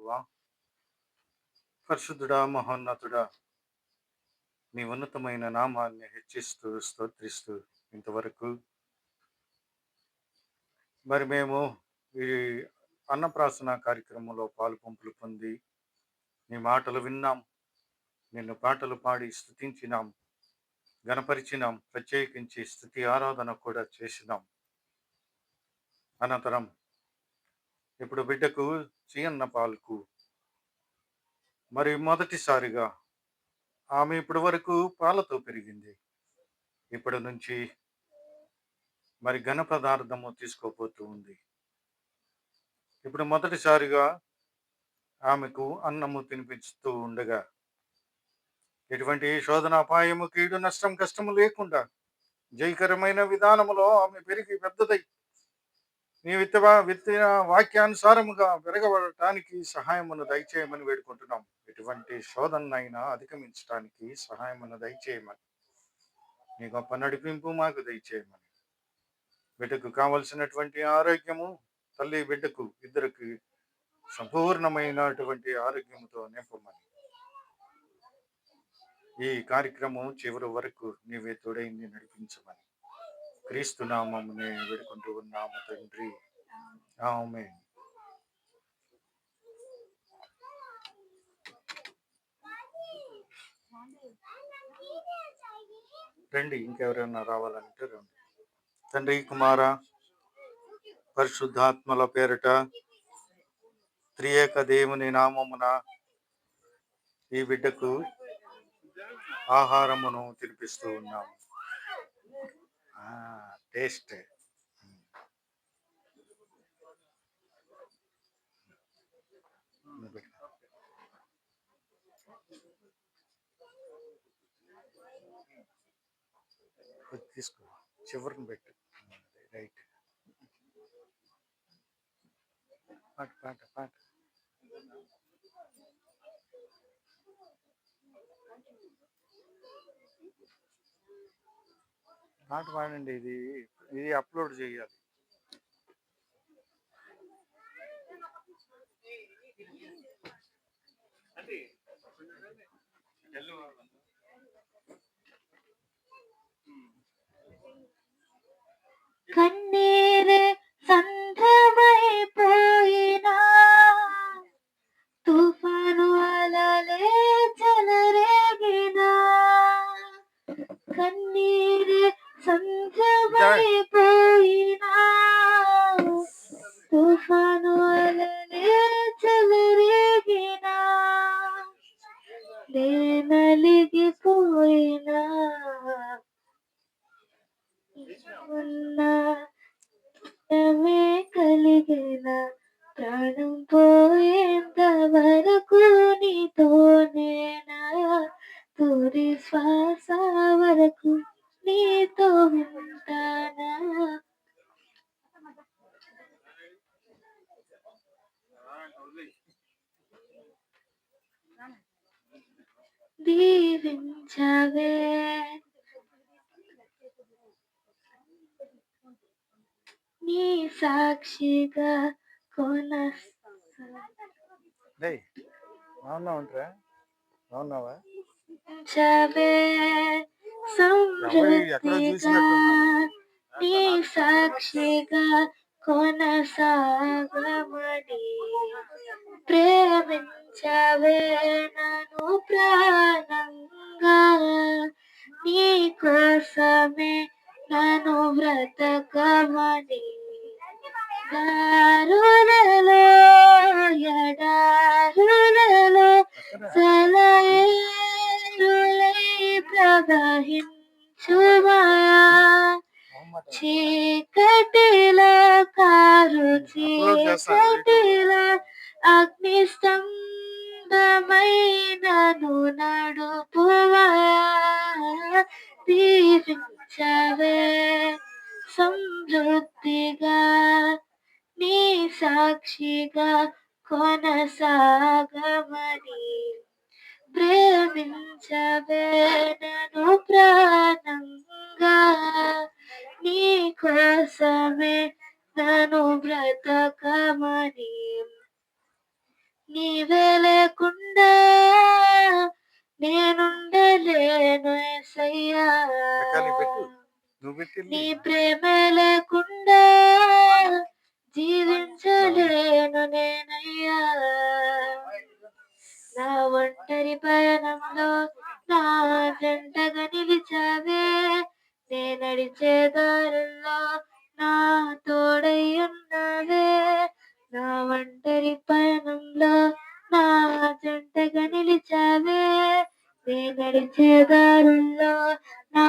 ప్రభువా, పరిశుద్ధుడా, మహోన్నతుడా, నీ ఉన్నతమైన నామాన్ని హెచ్చిస్తూ స్తోత్రిస్తూ ఇంతవరకు మరి మేము ఈ అన్నప్రాసన కార్యక్రమంలో పాలు పంపులు పొంది నీ మాటలు విన్నాం, నిన్ను పాటలు పాడి స్తుతించినాం, గణపరిచినాం, ప్రత్యేకించి స్తుతి ఆరాధన కూడా చేసినాం. అనంతరం ఇప్పుడు బిడ్డకు చీయన్న పాలకు మరి మొదటిసారిగా ఆమె ఇప్పటి వరకు పాలతో పెరిగింది. ఇప్పటి నుంచి మరి ఘన పదార్థము తీసుకోపోతూ ఉంది. ఇప్పుడు మొదటిసారిగా ఆమెకు అన్నము తినిపిస్తూ ఉండగా ఎటువంటి శోధన, అపాయము, కీడు, నష్టం, కష్టము లేకుండా జయకరమైన విధానములో ఆమె పెరిగి పెద్దదై నీ విత్తిన వాక్యానుసారముగా పెరగబడటానికి సహాయమును దయచేయమని వేడుకుంటున్నాం. ఎటువంటి శోధనైనా అధిగమించడానికి సహాయమును దయచేయమని, నీ గొప్ప నడిపింపు మాకు దయచేయమని, బిడ్డకు కావలసినటువంటి ఆరోగ్యము, తల్లి బిడ్డకు ఇద్దరికి సంపూర్ణమైనటువంటి ఆరోగ్యముతో నింపమని, ఈ కార్యక్రమం చివరి వరకు నీవే తోడైంది నడిపించమని క్రీస్తు నామమునే వేడుకుంటూ ఉన్నాము తండ్రి, ఆమేన్. రండి, ఇంకెవరైనా రావాలంటే రండి. తండ్రి, కుమార, పరిశుద్ధాత్మల పేరిట త్రియేక దేవుని నామమున ఈ బిడ్డకు ఆహారమును తినిపిస్తూ ఉన్నాము. టేస్ట్ తీసుకో, చివరిని పెట్టు. రైట్, పాట పాట పాట. పాట పాడండి. ఇది ఇది అప్లోడ్ చేయాలి. కన్నీరే సంద్రమైపోయినా, తుఫాను అలలే చెలరేగినా, కన్నీరే సంద్రమైపోయినా, తుఫాను అలలే చెలరేగినా, నలిగిపోయినా ఉన్నమే కలిగిన, ప్రాణం పోయేంత వరకు నీతోనేనా, తుది శ్వాస వరకు నీతో ఉంటానా. దీవించవే నీ సాక్షిగా బాగున్నావుంటారా? బాగున్నావా? చవే సమృద్ధిగా నీ సాక్షిగా కొనసాగమని, ప్రేమించవే నన్ను ప్రాణంగా, నీ కోసమే నన్ను బ్రతకమని, దారులలో ఎడారులలో సెలయేరులై ప్రవహించుమయా, చీకటిలో కారు చీకటిలో అగ్నిస్తంభమైనను నడుపుమయా, దీవించవే సమృద్ధిగా నీ సాక్షిగా కొనసాగమని, ప్రేమించవే నన్ను ప్రాణంగా, నీ కోసమే నన్ను బ్రతకమని, నీవే లేకుండా నేనుండలేను యేసయ్యా. అక్క పెట్టు, నువ్వు పెట్టింది. నీ ప్రేమే లేకుండా జీవించలేను నేనయ్యా. నా ఒంటరి పయనంలో నా జంటగా నిలిచావే, నే నడిచే దారుల్లో నా తోడై ఉన్నావే. నా ఒంటరి పయనంలో నా జంటగా నిలిచావే, నే నడిచే దారుల్లో నా